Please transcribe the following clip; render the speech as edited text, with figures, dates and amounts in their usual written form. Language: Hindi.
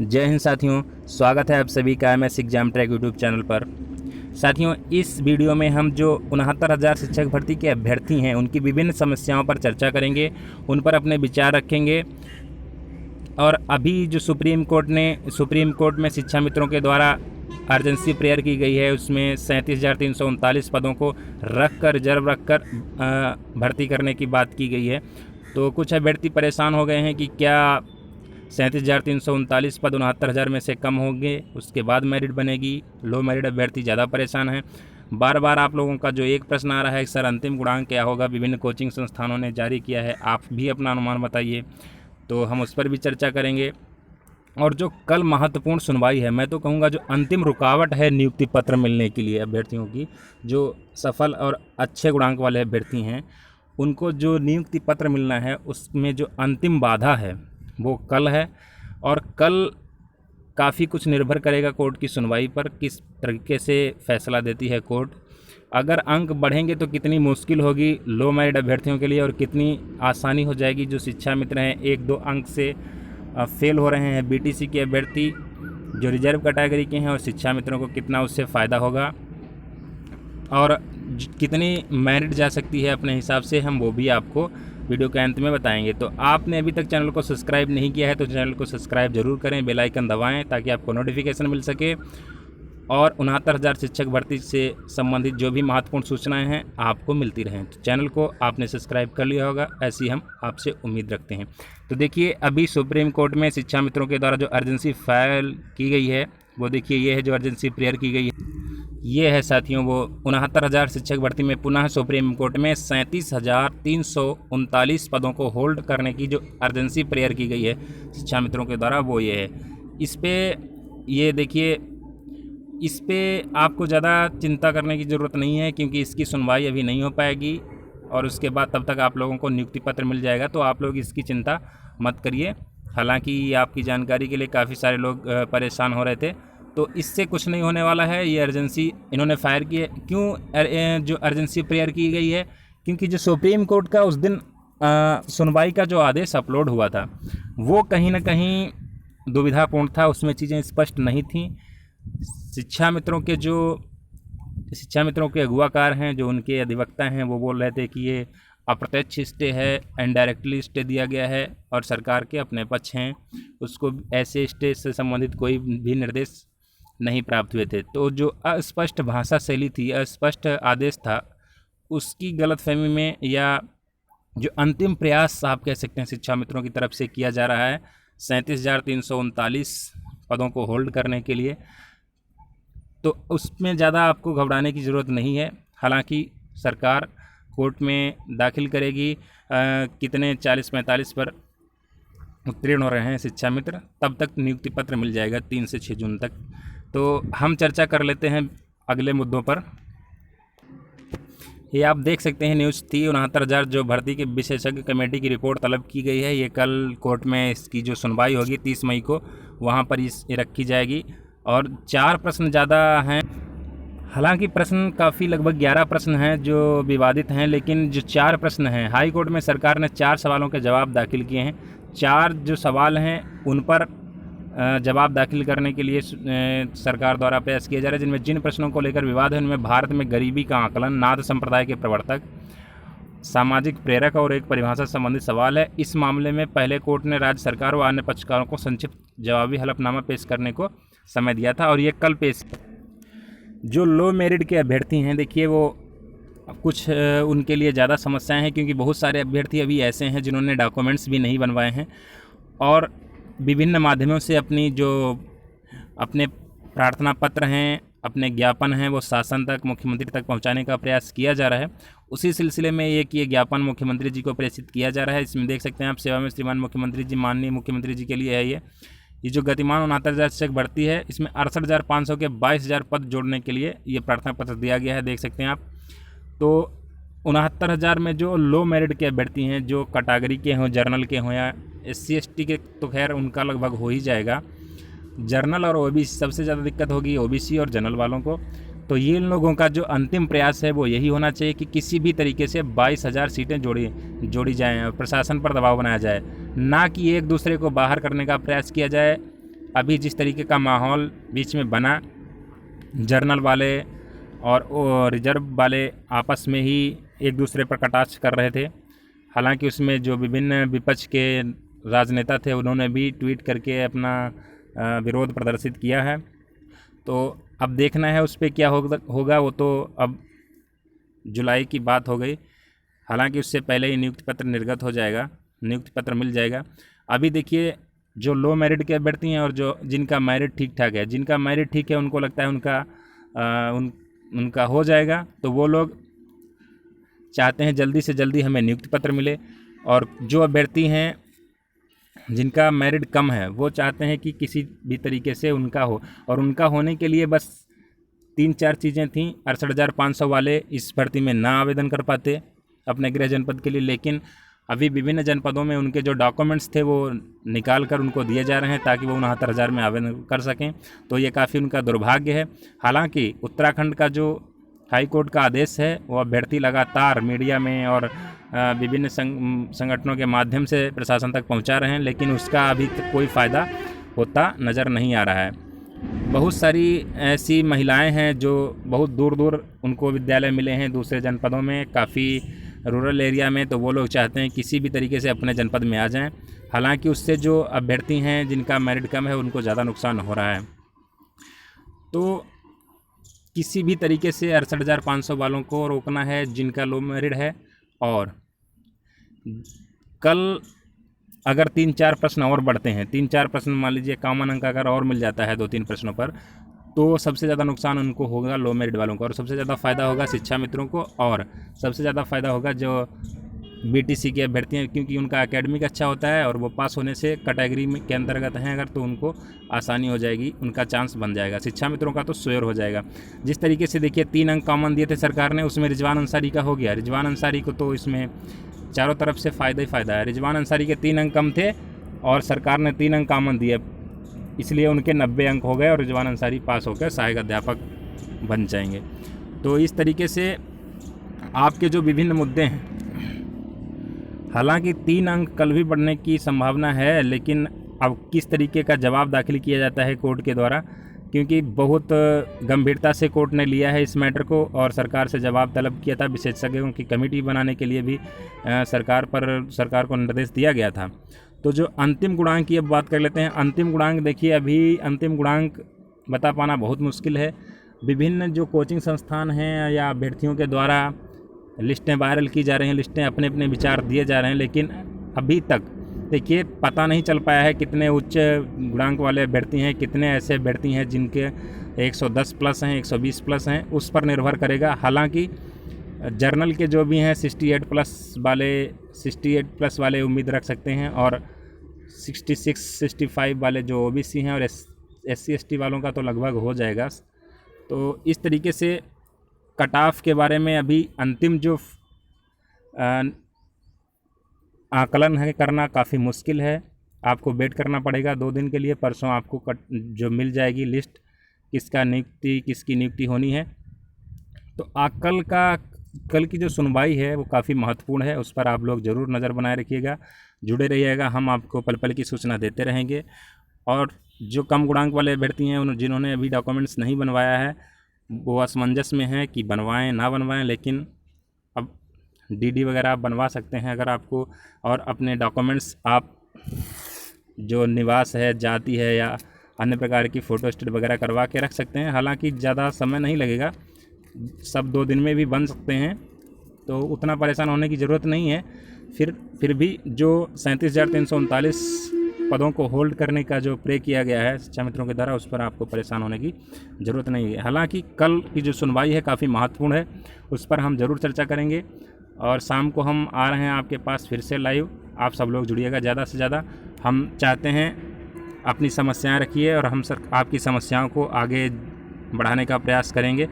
जय हिंद साथियों, स्वागत है आप सभी का MS exam track YouTube channel पर। साथियों, इस वीडियो में हम जो 69,000 शिक्षक भर्ती के अभ्यर्थी हैं उनकी विभिन्न समस्याओं पर चर्चा करेंगे, उन पर अपने विचार रखेंगे। और अभी जो सुप्रीम कोर्ट में शिक्षा मित्रों के द्वारा अर्जेंसी प्रेयर की गई है, उसमें 37,339 पदों को रिजर्व रखकर भर्ती करने की बात की गई है। तो कुछ अभ्यर्थी परेशान हो गए हैं कि क्या 37,339 पद 69,000 में से कम होंगे, उसके बाद मेरिट बनेगी। लो मेरिट अभ्यर्थी ज़्यादा परेशान हैं। बार बार आप लोगों का जो एक प्रश्न आ रहा है कि सर अंतिम गुणांक क्या होगा, विभिन्न कोचिंग संस्थानों ने जारी किया है, आप भी अपना अनुमान बताइए, तो हम उस पर भी चर्चा करेंगे। और जो कल महत्वपूर्ण सुनवाई है, मैं तो कहूँगा जो अंतिम रुकावट है नियुक्ति पत्र मिलने के लिए अभ्यर्थियों की, जो सफल और अच्छे गुणांक वाले अभ्यर्थी हैं उनको जो नियुक्ति पत्र मिलना है, उसमें जो अंतिम बाधा है वो कल है। और कल काफ़ी कुछ निर्भर करेगा कोर्ट की सुनवाई पर, किस तरीके से फैसला देती है कोर्ट। अगर अंक बढ़ेंगे तो कितनी मुश्किल होगी लो मेरिट अभ्यर्थियों के लिए और कितनी आसानी हो जाएगी जो शिक्षा मित्र हैं 1-2 अंक से फेल हो रहे हैं BTC के अभ्यर्थी जो रिजर्व कैटेगरी के हैं, और शिक्षा मित्रों को कितना उससे फ़ायदा होगा और कितनी मेरिट जा सकती है अपने हिसाब से, हम वो भी आपको वीडियो के अंत में बताएंगे। तो आपने अभी तक चैनल को सब्सक्राइब नहीं किया है तो चैनल को सब्सक्राइब जरूर करें, बेल आइकन दबाएं ताकि आपको नोटिफिकेशन मिल सके। और 69,000 शिक्षक भर्ती से संबंधित जो भी महत्वपूर्ण सूचनाएं हैं आपको मिलती रहें। तो चैनल को आपने सब्सक्राइब कर लिया होगा, ऐसी हम आपसे उम्मीद रखते हैं। तो देखिए, अभी सुप्रीम कोर्ट में शिक्षा मित्रों के द्वारा जो अर्जेंसी फाइल की गई है वो देखिए, ये है जो अर्जेंसी प्रेयर की गई है। ये है साथियों वो 69,000 शिक्षक भर्ती में पुनः सुप्रीम कोर्ट में 37,339 पदों को होल्ड करने की जो अर्जेंसी प्रेयर की गई है शिक्षा मित्रों के द्वारा, वो ये है। इस पर ये देखिए, इस पे आपको ज़्यादा चिंता करने की ज़रूरत नहीं है क्योंकि इसकी सुनवाई अभी नहीं हो पाएगी और उसके बाद तब तक आप लोगों को नियुक्ति पत्र मिल जाएगा, तो आप लोग इसकी चिंता मत करिए। हालांकि आपकी जानकारी के लिए काफ़ी सारे लोग परेशान हो रहे थे, तो इससे कुछ नहीं होने वाला है। ये अर्जेंसी इन्होंने फायर की है। क्यों जो अर्जेंसी प्रेयर की गई है? क्योंकि जो सुप्रीम कोर्ट का उस दिन सुनवाई का जो आदेश अपलोड हुआ था वो कहीं ना कहीं दुविधापूर्ण था, उसमें चीज़ें स्पष्ट नहीं थीं। शिक्षा मित्रों के अगुवाकार हैं, जो उनके अधिवक्ता हैं, वो बोल रहे थे कि ये अप्रत्यक्ष स्टे है, इनडायरेक्टली स्टे दिया गया है और सरकार के अपने पक्ष हैं, उसको ऐसे स्टे से संबंधित कोई भी निर्देश नहीं प्राप्त हुए थे। तो जो अस्पष्ट भाषा शैली थी, अस्पष्ट आदेश था, उसकी गलतफहमी में या जो अंतिम प्रयास आप कह सकते हैं शिक्षा मित्रों की तरफ से किया जा रहा है 37,339 पदों को होल्ड करने के लिए, तो उसमें ज़्यादा आपको घबराने की ज़रूरत नहीं है। हालांकि सरकार कोर्ट में दाखिल करेगी, कितने 40-45 पर उत्तीर्ण हो रहे हैं शिक्षा मित्र, तब तक नियुक्ति पत्र मिल जाएगा 3 से 6 जून तक। तो हम चर्चा कर लेते हैं अगले मुद्दों पर। ये आप देख सकते हैं न्यूज़ थी 69,000 जो भर्ती के विशेषज्ञ कमेटी की रिपोर्ट तलब की गई है। ये कल कोर्ट में इसकी जो सुनवाई होगी 30 मई को, वहाँ पर ये रखी जाएगी और 4 प्रश्न ज़्यादा हैं। हालांकि प्रश्न काफ़ी लगभग 11 प्रश्न हैं जो विवादित हैं, लेकिन जो 4 प्रश्न हैं, हाई कोर्ट में सरकार ने 4 सवालों के जवाब दाखिल किए हैं। 4 जो सवाल हैं उन पर जवाब दाखिल करने के लिए सरकार द्वारा प्रयास किया जा रहा है, जिनमें जिन प्रश्नों को लेकर विवाद है उनमें भारत में गरीबी का आकलन, नाथ संप्रदाय के प्रवर्तक, सामाजिक प्रेरक और एक परिभाषा संबंधित सवाल है। इस मामले में पहले कोर्ट ने राज्य सरकार व अन्य पक्षकारों को संक्षिप्त जवाबी हलफनामा पेश करने को समय दिया था और ये कल पेश। जो लो मेरिट के अभ्यर्थी हैं, देखिए वो कुछ उनके लिए ज़्यादा समस्याएं हैं क्योंकि बहुत सारे अभ्यर्थी अभी ऐसे हैं जिन्होंने डॉक्यूमेंट्स भी नहीं बनवाए हैं और विभिन्न माध्यमों से अपने प्रार्थना पत्र हैं, अपने ज्ञापन हैं, वो शासन तक, मुख्यमंत्री तक पहुंचाने का प्रयास किया जा रहा है। उसी सिलसिले में ये ज्ञापन मुख्यमंत्री जी को प्रेषित किया जा रहा है। इसमें देख सकते हैं आप, सेवा में श्रीमान मुख्यमंत्री जी, माननीय मुख्यमंत्री जी के लिए है ये जो गतिमान 69,000 शिक्षक भर्ती है, इसमें 68,500 के 22,000 पद जोड़ने के लिए ये प्रार्थना पत्र दिया गया है, देख सकते हैं आप। तो 69,000 में जो लो मेरिट के अभ्यर्थी हैं, जो कैटेगरी के हों, जर्नल के हों या SC/ST के, तो खैर उनका लगभग हो ही जाएगा। जर्नल और OBC सबसे ज़्यादा दिक्कत होगी, OBC और जनरल वालों को। तो ये इन लोगों का जो अंतिम प्रयास है वो यही होना चाहिए कि किसी भी तरीके से 22,000 सीटें जोड़ी जाएँ और प्रशासन पर दबाव बनाया जाए, ना कि एक दूसरे को बाहर करने का प्रयास किया जाए अभी जिस तरीके का माहौल बीच में बना, जर्नल वाले और रिजर्व वाले आपस में ही एक दूसरे पर कटाक्ष कर रहे थे। हालांकि उसमें जो विभिन्न विपक्ष के राजनेता थे उन्होंने भी ट्वीट करके अपना विरोध प्रदर्शित किया है। तो अब देखना है उस पर क्या होगा। वो तो अब जुलाई की बात हो गई। हालांकि उससे पहले ही नियुक्ति पत्र निर्गत हो जाएगा, नियुक्ति पत्र मिल जाएगा। अभी देखिए, जो लो मेरिट के अभ्यर्थी हैं और जो जिनका मेरिट ठीक ठाक है, जिनका मेरिट ठीक है उनको लगता है उनका हो जाएगा, तो वो लोग चाहते हैं जल्दी से जल्दी हमें नियुक्ति पत्र मिले। और जो अभ्यर्थी हैं जिनका मेरिट कम है वो चाहते हैं कि किसी भी तरीके से उनका हो, और उनका होने के लिए बस 3-4 चीज़ें थीं। 68,500 वाले इस भर्ती में ना आवेदन कर पाते अपने गृह जनपद के लिए, लेकिन अभी विभिन्न जनपदों में उनके जो डॉक्यूमेंट्स थे वो निकाल कर उनको दिए जा रहे हैं ताकि वो 69,000 में आवेदन कर सकें। तो ये काफ़ी उनका दुर्भाग्य है। हालांकि उत्तराखंड का जो हाई कोर्ट का आदेश है वो अभ्यर्थी लगातार मीडिया में और विभिन्न संगठनों के माध्यम से प्रशासन तक पहुंचा रहे हैं, लेकिन उसका अभी तक कोई फ़ायदा होता नज़र नहीं आ रहा है। बहुत सारी ऐसी महिलाएं हैं जो बहुत दूर दूर उनको विद्यालय मिले हैं दूसरे जनपदों में, काफ़ी रूरल एरिया में, तो वो लोग चाहते हैं किसी भी तरीके से अपने जनपद में आ जाएं। हालांकि उससे जो अभ्यर्थी हैं जिनका मेरिट कम है उनको ज़्यादा नुकसान हो रहा है। तो किसी भी तरीके से 68,500 वालों को रोकना है जिनका लो मेरिट है। और कल अगर 3-4 प्रश्न और बढ़ते हैं, 3-4 प्रश्न मान लीजिए कॉमन अंक अगर और मिल जाता है 2-3 प्रश्नों पर, तो सबसे ज़्यादा नुकसान उनको होगा लो मेरिट वालों को, और सबसे ज़्यादा फ़ायदा होगा शिक्षा मित्रों को, और सबसे ज़्यादा फ़ायदा होगा जो बीटीसी के अभ्यर्थी हैं, क्योंकि उनका एकेडमिक अच्छा होता है और वो पास होने से कैटेगरी में के अंतर्गत हैं अगर, तो उनको आसानी हो जाएगी, उनका चांस बन जाएगा। शिक्षा मित्रों का तो श्योर हो जाएगा। जिस तरीके से देखिए 3 अंक कॉमन दिए थे सरकार ने, उसमें रिजवान अंसारी का हो गया। रिजवान अंसारी को तो इसमें चारों तरफ से फ़ायदा ही फ़ायदा है। रिजवान अंसारी के 3 अंक कम थे और सरकार ने 3 अंक कॉमन दिए, इसलिए उनके 90 अंक हो गए और रिजवान अंसारी पास होकर सहायक अध्यापक बन जाएंगे। तो इस तरीके से आपके जो विभिन्न मुद्दे हैं, हालांकि 3 अंक कल भी बढ़ने की संभावना है, लेकिन अब किस तरीके का जवाब दाखिल किया जाता है कोर्ट के द्वारा, क्योंकि बहुत गंभीरता से कोर्ट ने लिया है इस मैटर को और सरकार से जवाब तलब किया था। विशेषज्ञों की कमेटी बनाने के लिए भी सरकार को निर्देश दिया गया था। तो जो अंतिम गुणांक की अब बात कर लेते हैं। अंतिम गुणांक देखिए, अभी अंतिम गुणांक बता पाना बहुत मुश्किल है। विभिन्न जो कोचिंग संस्थान हैं या अभ्यर्थियों के द्वारा लिस्टें वायरल की जा रही हैं, लिस्टें अपने अपने विचार दिए जा रहे हैं, लेकिन अभी तक देखिए पता नहीं चल पाया है कितने उच्च गुणांक वाले अभ्यर्थी हैं, कितने ऐसे अभ्यर्थी हैं जिनके 110 प्लस हैं, 120 प्लस हैं, उस पर निर्भर करेगा। हालांकि जर्नल के जो भी हैं 68 प्लस वाले उम्मीद रख सकते हैं, और 66-65 वाले जो ओबीसी हैं और SC ST वालों का तो लगभग हो जाएगा। तो इस तरीके से कट ऑफ के बारे में अभी अंतिम जो आकलन है करना काफ़ी मुश्किल है। आपको वेट करना पड़ेगा 2 दिन के लिए। परसों आपको जो मिल जाएगी लिस्ट किसकी नियुक्ति होनी है। तो कल की जो सुनवाई है वो काफ़ी महत्वपूर्ण है, उस पर आप लोग ज़रूर नज़र बनाए रखिएगा, जुड़े रहिएगा। हम आपको पल पल की सूचना देते रहेंगे। और जो कम गुणांक वाले अभ्यर्थी हैं जिन्होंने अभी डॉक्यूमेंट्स नहीं बनवाया है वो असमंजस में है कि बनवाएं ना बनवाएं, लेकिन अब DD वगैरह आप बनवा सकते हैं अगर आपको, और अपने डॉक्यूमेंट्स आप जो निवास है, जाति है या अन्य प्रकार की फ़ोटो स्टेट वगैरह करवा के रख सकते हैं। हालांकि ज़्यादा समय नहीं लगेगा, सब 2 दिन में भी बन सकते हैं, तो उतना परेशान होने की ज़रूरत नहीं है। फिर भी जो 37,339 पदों को होल्ड करने का जो प्रे किया गया है शिक्षा मित्रों के द्वारा, उस पर आपको परेशान होने की ज़रूरत नहीं है। हालांकि कल की जो सुनवाई है काफ़ी महत्वपूर्ण है, उस पर हम ज़रूर चर्चा करेंगे। और शाम को हम आ रहे हैं आपके पास फिर से लाइव, आप सब लोग जुड़िएगा ज़्यादा से ज़्यादा। हम चाहते हैं अपनी समस्याएं रखिए और हम आपकी समस्याओं को आगे बढ़ाने का प्रयास करेंगे।